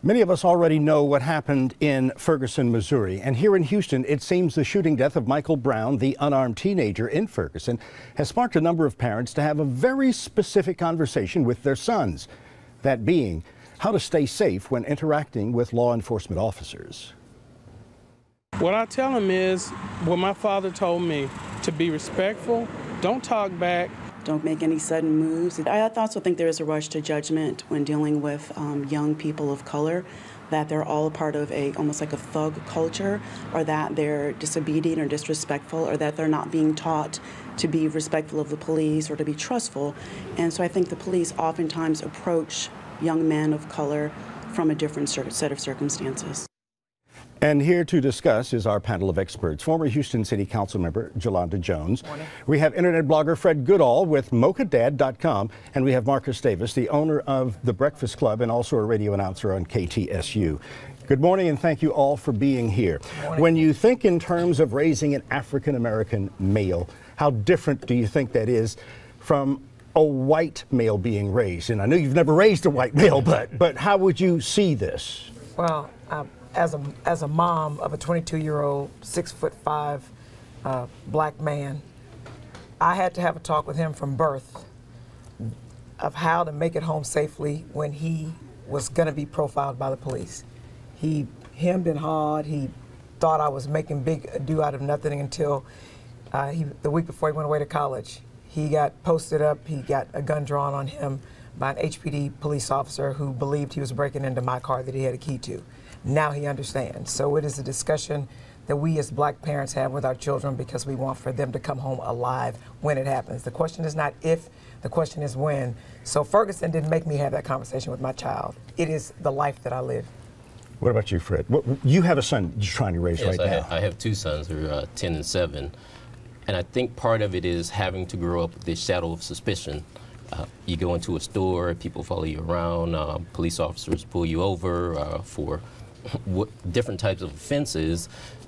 Many of us already know what happened in Ferguson, Missouri. And here in Houston, it seems the shooting death of Michael Brown, the unarmed teenager in Ferguson, has sparked a number of parents to have a very specific conversation with their sons. That being, how to stay safe when interacting with law enforcement officers. What I tell them is what my father told me, to be respectful, don't talk back. Don't make any sudden moves. I also think there is a rush to judgment when dealing with young people of color, that they're all a part of almost like a thug culture, or that they're disobedient or disrespectful, or that they're not being taught to be respectful of the police or to be trustful. And so I think the police oftentimes approach young men of color from a different set of circumstances. And here to discuss is our panel of experts. Former Houston City Council member Jolanda Jones. Morning. We have internet blogger Fred Goodall with mochadad.com, and we have Marcus Davis, the owner of The Breakfast Club and also a radio announcer on KTSU. Good morning, and thank you all for being here. When you think in terms of raising an African-American male, how different do you think that is from a white male being raised? And I know you've never raised a white male, but how would you see this? Well, as a mom of a 22-year-old, 6'5" black man, I had to have a talk with him from birth of how to make it home safely when he was going to be profiled by the police. He hemmed and hawed. He thought I was making big ado out of nothing until the week before he went away to college. He got posted up. He got a gun drawn on him by an HPD police officer who believed he was breaking into my car that he had a key to. Now he understands. So it is a discussion that we as black parents have with our children because we want for them to come home alive when it happens. The question is not if, the question is when. So Ferguson didn't make me have that conversation with my child. It is the life that I live. What about you, Fred? You have a son you're trying to raise right now. I have two sons who are 10 and 7. And I think part of it is having to grow up with this shadow of suspicion. You go into a store, people follow you around, police officers pull you over for different types of offenses,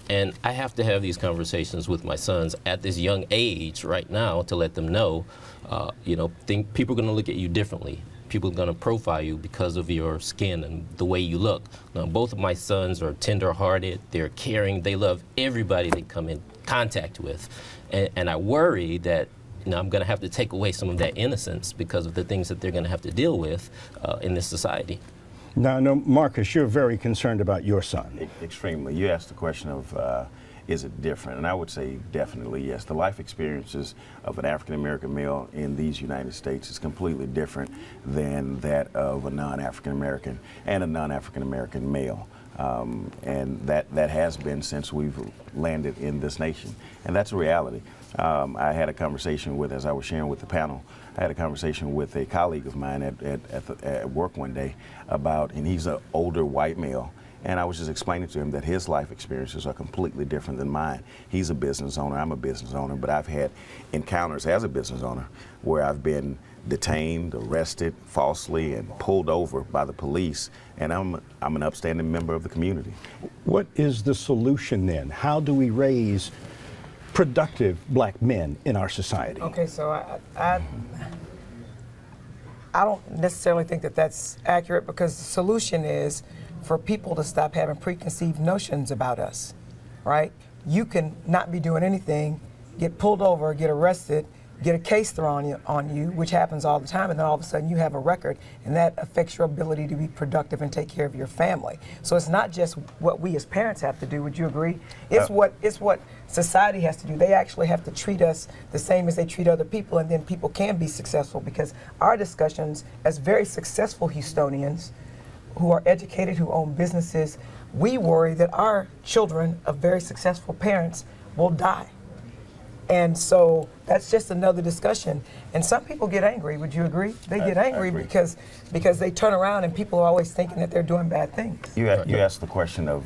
and I have to have these conversations with my sons at this young age right now to let them know, people are going to look at you differently. People are going to profile you because of your skin and the way you look. Now, both of my sons are tender-hearted, they're caring, they love everybody they come in contact with, and I worry that I'm going to have to take away some of that innocence because of the things that they're going to have to deal with in this society. Now, Marcus, you're very concerned about your son. Extremely. You asked the question of, is it different? And I would say definitely yes. The life experiences of an African-American male in these United States is completely different than that of a non-African-American and a non-African-American male. And that has been since we've landed in this nation. And that's a reality. I had a conversation with, as I was sharing with the panel, I had a conversation with a colleague of mine at work one day about, and he's an older white male, and I was just explaining to him that his life experiences are completely different than mine. He's a business owner, I'm a business owner, but I've had encounters as a business owner where I've been detained, arrested falsely, and pulled over by the police, and I'm an upstanding member of the community. What is the solution then? How do we raise productive black men in our society? Okay, so I don't necessarily think that that's accurate, because the solution is for people to stop having preconceived notions about us, right? You can not be doing anything, get pulled over, get arrested, get a case thrown on you, which happens all the time, and then all of a sudden you have a record, and that affects your ability to be productive and take care of your family. So it's not just what we as parents have to do. Would you agree? It's what society has to do. They actually have to treat us the same as they treat other people, and then people can be successful, because our discussions as very successful Houstonians who are educated, who own businesses, we worry that our children of very successful parents will die. And so that's just another discussion. And some people get angry. Would you agree? They get angry because they turn around and people are always thinking that they're doing bad things. You asked the question of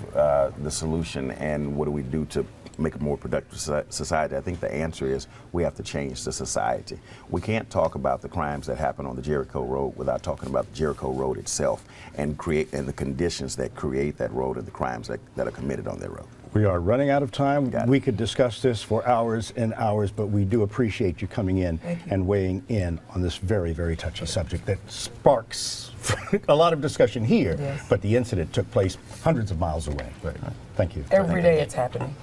the solution and what do we do to make a more productive society. I think the answer is we have to change the society. We can't talk about the crimes that happen on the Jericho Road without talking about the Jericho Road itself and the conditions that create that road and the crimes that are committed on that road. We are running out of time. We could discuss this for hours and hours, but we do appreciate you coming in and weighing in on this very, very touchy subject that sparks a lot of discussion here, but the incident took place hundreds of miles away. Thank you. Every day it's happening.